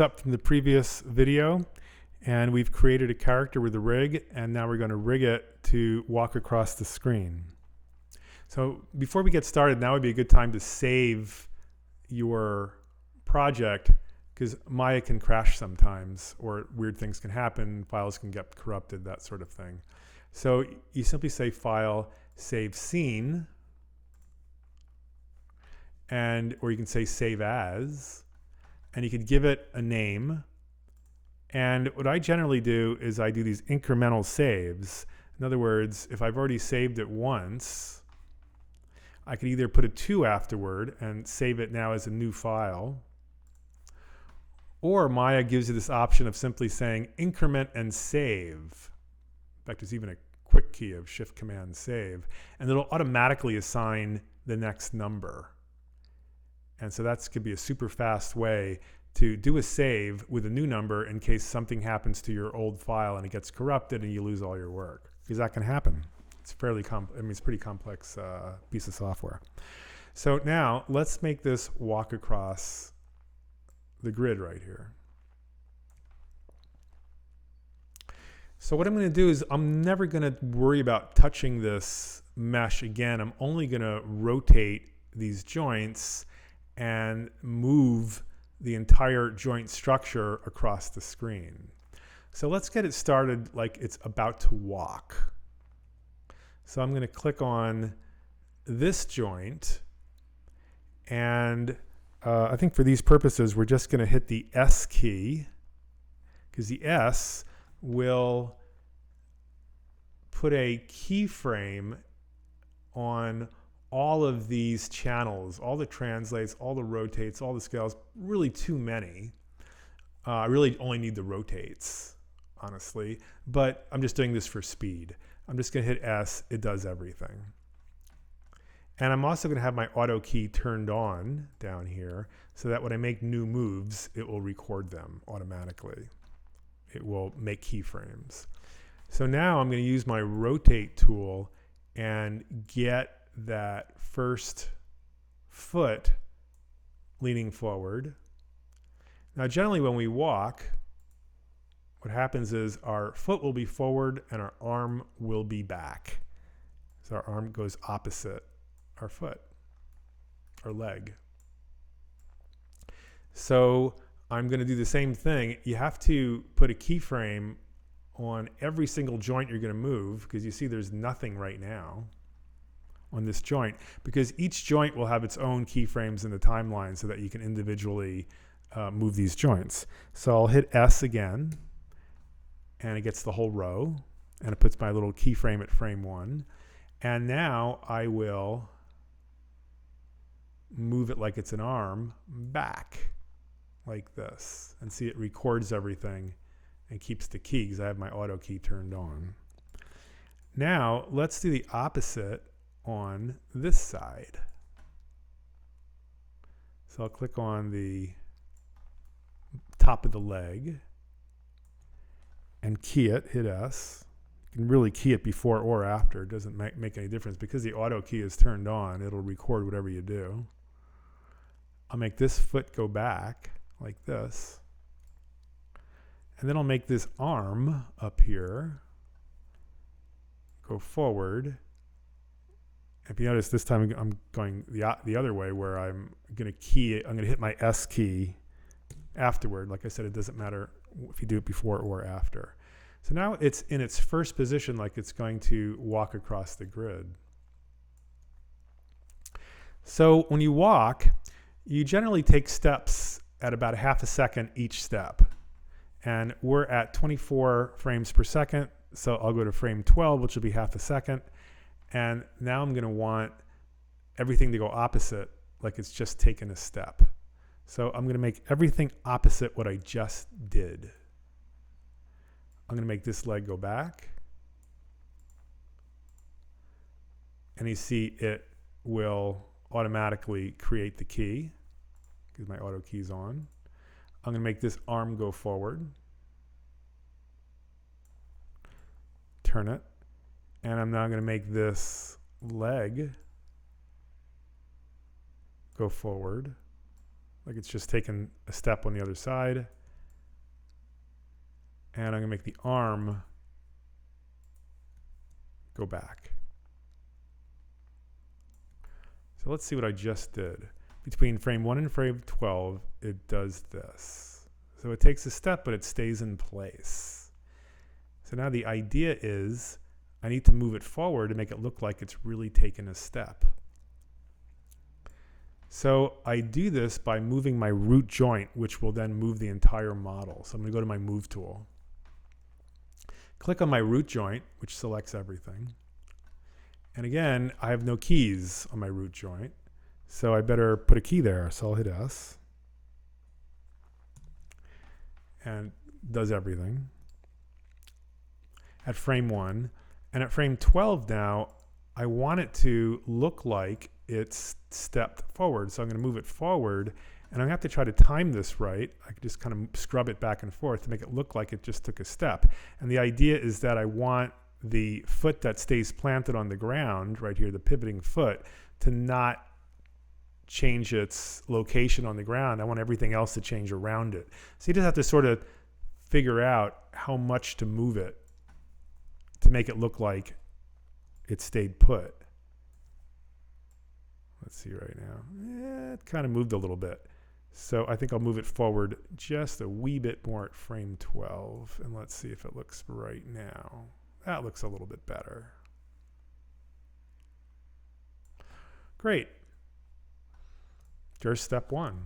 Up from the previous video, and we've created a character with a rig, and now we're going to rig it to walk across the screen. So before we get started, now would be a good time to save your project, because Maya can crash sometimes, or weird things can happen, files can get corrupted, that sort of thing. So you simply say File, Save Scene, or you can say Save As, and you could give it a name. And what I generally do is I do these incremental saves. In other words, if I've already saved it once, I could either put a 2 afterward and save it now as a new file, or Maya gives you this option of simply saying increment and save. In fact, there's even a quick key of Shift Command Save, and it'll automatically assign the next number. And so that could be a super fast way to do a save with a new number in case something happens to your old file and it gets corrupted and you lose all your work. Because that can happen. It's fairly it's a pretty complex piece of software. So now let's make this walk across the grid right here. So what I'm going to do is I'm never going to worry about touching this mesh again. I'm only going to rotate these joints and move the entire joint structure across the screen. So let's get it started like it's about to walk. So I'm going to click on this joint, and I think for these purposes we're just going to hit the S key, because the S will put a keyframe on all of these channels, all the translates, all the rotates, all the scales, really too many. I really only need the rotates, honestly, but I'm just doing this for speed. I'm just going to hit S, it does everything. And I'm also going to have my auto key turned on down here so that when I make new moves, it will record them automatically. It will make keyframes. So now I'm going to use my rotate tool and get that first foot leaning forward. Now generally when we walk, what happens is our foot will be forward and our arm will be back. So our arm goes opposite our foot, our leg. So I'm going to do the same thing. You have to put a keyframe on every single joint you're going to move, because you see there's nothing right now on this joint, because each joint will have its own keyframes in the timeline so that you can individually move these joints. So I'll hit S again, and it gets the whole row, and it puts my little keyframe at frame 1. And now I will move it like it's an arm back like this, and see it records everything and keeps the key because I have my auto key turned on. Now let's do the opposite on this side. So I'll click on the top of the leg and key it, hit S. You can really key it before or after. It doesn't make any difference. Because the auto key is turned on, it'll record whatever you do. I'll make this foot go back like this. And then I'll make this arm up here go forward. If you notice, this time I'm going the other way, where I'm going to key it. I'm going to hit my S key afterward. Like I said, it doesn't matter if you do it before or after. So now it's in its first position, like it's going to walk across the grid. So when you walk, you generally take steps at about 1/2 a second each step. And we're at 24 frames per second. So I'll go to frame 12, which will be 1/2 a second. And now I'm going to want everything to go opposite, like it's just taken a step. So I'm going to make everything opposite what I just did. I'm going to make this leg go back. And you see it will automatically create the key because my auto key is on. I'm going to make this arm go forward. Turn it. And I'm now going to make this leg go forward, like it's just taken a step on the other side. And I'm going to make the arm go back. So let's see what I just did. Between frame 1 and frame 12, it does this. So it takes a step, but it stays in place. So now the idea is I need to move it forward to make it look like it's really taken a step. So I do this by moving my root joint, which will then move the entire model. So I'm going to go to my Move tool. Click on my root joint, which selects everything. And again, I have no keys on my root joint, so I better put a key there. So I'll hit S. And does everything. At frame 1. And at frame 12 now, I want it to look like it's stepped forward. So I'm going to move it forward, and I'm going to have to try to time this right. I can just kind of scrub it back and forth to make it look like it just took a step. And the idea is that I want the foot that stays planted on the ground, right here, the pivoting foot, to not change its location on the ground. I want everything else to change around it. So you just have to sort of figure out how much to move it to make it look like it stayed put. Let's see right now. It kind of moved a little bit. So I think I'll move it forward just a wee bit more at frame 12. And let's see if it looks right now. That looks a little bit better. Great. There's step 1.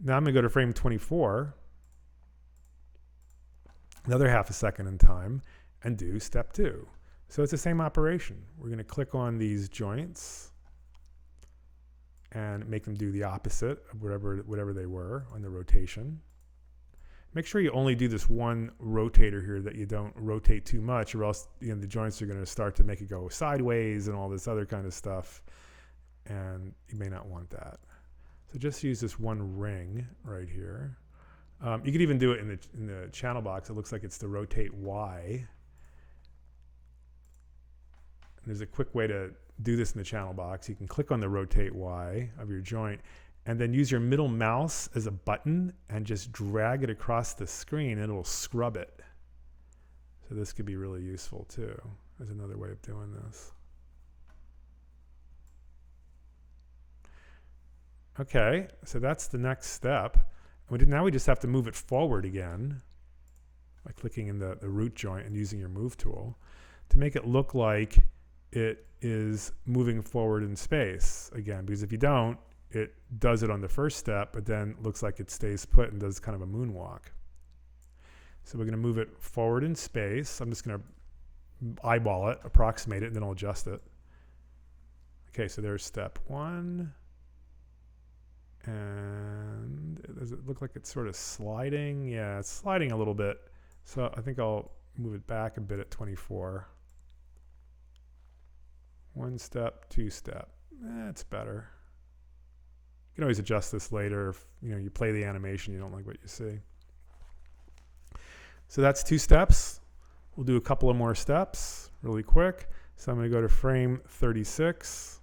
Now I'm going to go to frame 24, another half a second in time, and do step 2. So it's the same operation. We're going to click on these joints and make them do the opposite of whatever they were on the rotation. Make sure you only do this one rotator here, that you don't rotate too much, or else the joints are going to start to make it go sideways and all this other kind of stuff, and you may not want that. So just use this one ring right here. You could even do it in the channel box. It looks like it's the rotate Y. And there's a quick way to do this in the channel box. You can click on the rotate Y of your joint, and then use your middle mouse as a button and just drag it across the screen, and it'll scrub it. So this could be really useful too, as another way of doing this. Okay, so that's the next step. Now we just have to move it forward again by clicking in the root joint and using your Move tool to make it look like it is moving forward in space again, because if you don't, it does it on the first step, but then looks like it stays put and does kind of a moonwalk. So we're going to move it forward in space. I'm just going to eyeball it, approximate it, and then I'll adjust it. Okay, so there's step 1. And does it look like it's sort of sliding? Yeah, it's sliding a little bit. So I think I'll move it back a bit at 24. 1 step, 2 step. That's better. You can always adjust this later if you play the animation, you don't like what you see. So that's 2 steps. We'll do a couple of more steps really quick. So I'm going to go to frame 36,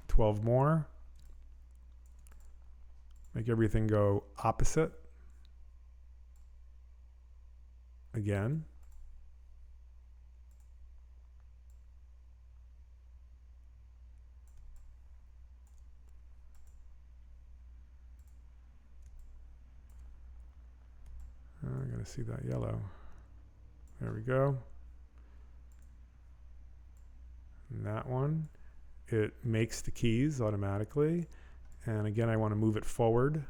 12 more. Make everything go opposite. Again. I'm going to see that yellow. There we go. And that one, it makes the keys automatically. And again, I want to move it forward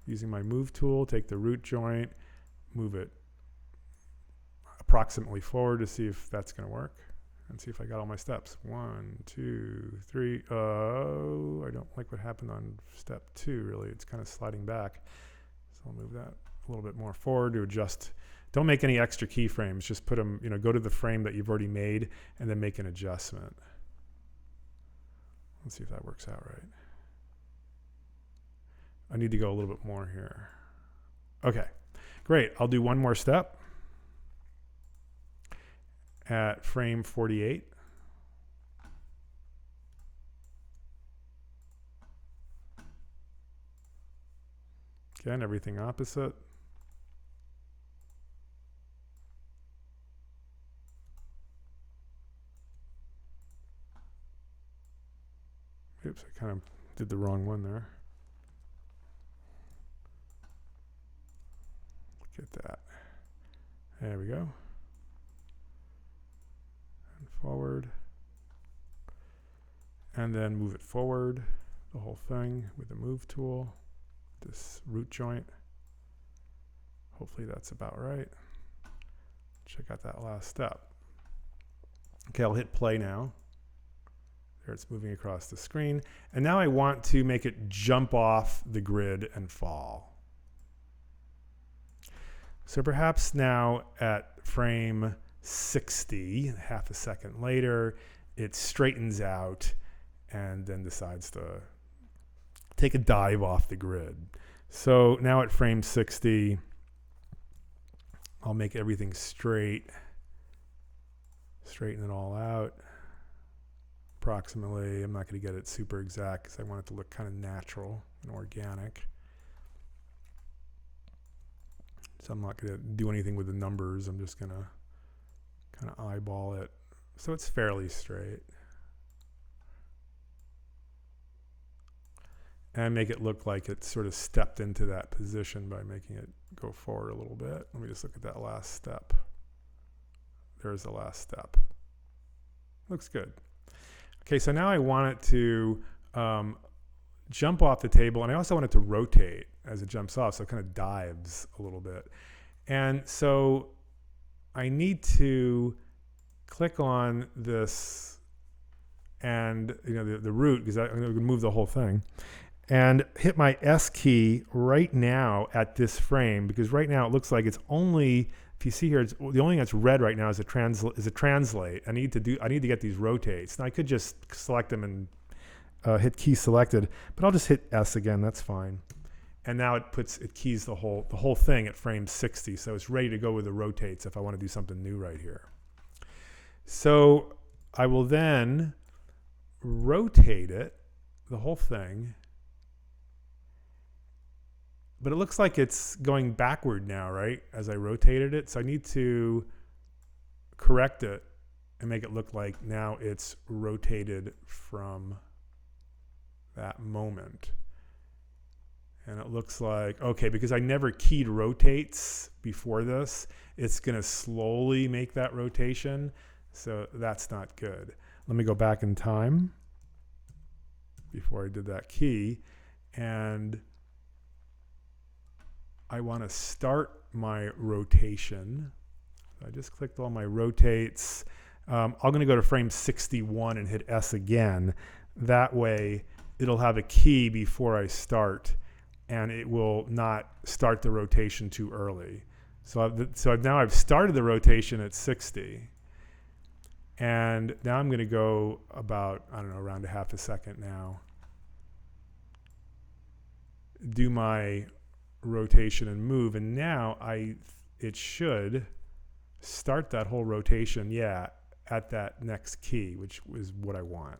using my Move tool, take the root joint, move it approximately forward to see if that's going to work, and see if I got all my steps. 1, 2, 3. Oh, I don't like what happened on step 2, really. It's kind of sliding back. So I'll move that a little bit more forward to adjust. Don't make any extra keyframes. Just put them, go to the frame that you've already made and then make an adjustment. Let's see if that works out right. I need to go a little bit more here. Okay, great. I'll do one more step at frame 48. Again, everything opposite. Oops, I kind of did the wrong one there. Look at that. There we go. And forward. And then move it forward, the whole thing with the move tool, this root joint. Hopefully that's about right. Check out that last step. Okay, I'll hit play now. There it's moving across the screen. And now I want to make it jump off the grid and fall. So perhaps now at frame 60, half a second later, it straightens out and then decides to take a dive off the grid. So now at frame 60, I'll make everything straight, straighten it all out. Approximately, I'm not going to get it super exact because I want it to look kind of natural and organic. So I'm not going to do anything with the numbers. I'm just going to kind of eyeball it so it's fairly straight. And make it look like it sort of stepped into that position by making it go forward a little bit. Let me just look at that last step. There's the last step. Looks good. Okay, so now I want it to jump off the table, and I also want it to rotate as it jumps off, so it kind of dives a little bit. And so I need to click on this and the root, because I'm going to move the whole thing, and hit my S key right now at this frame, because right now it looks like it's only, if you see here, it's, the only thing that's red right now is a translate. I need to get these rotates. Now I could just select them and hit key selected, but I'll just hit S again. That's fine. And now it keys the whole thing at frame 60, so it's ready to go with the rotates if I want to do something new right here. So I will then rotate it, the whole thing. But it looks like it's going backward now, right, as I rotated it. So I need to correct it and make it look like now it's rotated from that moment. And it looks like, okay, because I never keyed rotates before this, it's going to slowly make that rotation. So that's not good. Let me go back in time before I did that key. And I want to start my rotation. I just clicked all my rotates. I'm going to go to frame 61 and hit S again. That way it'll have a key before I start, and it will not start the rotation too early. So now I've started the rotation at 60. And now I'm going to go about, I don't know, around a half a second now. Do my rotation and move, and now it should start that whole rotation, at that next key, which is what I want.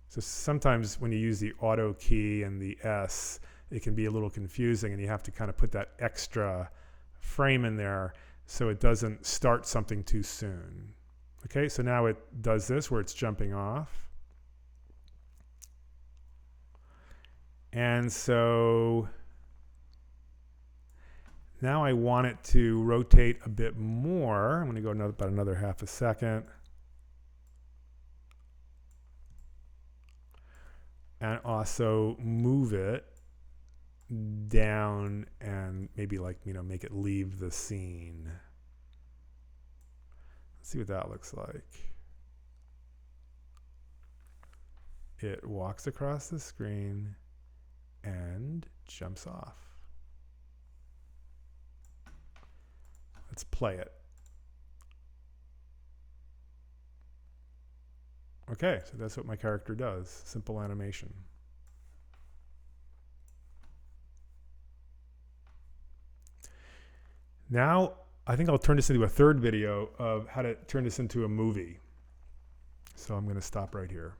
So sometimes when you use the auto key and the S, it can be a little confusing, and you have to kind of put that extra frame in there so it doesn't start something too soon. Okay, so now it does this where it's jumping off. And so now I want it to rotate a bit more. I'm going to go about another half a second. And also move it down and maybe make it leave the scene. Let's see what that looks like. It walks across the screen and jumps off. Let's play it. Okay, so that's what my character does. Simple animation. Now, I think I'll turn this into a third video of how to turn this into a movie. So I'm going to stop right here.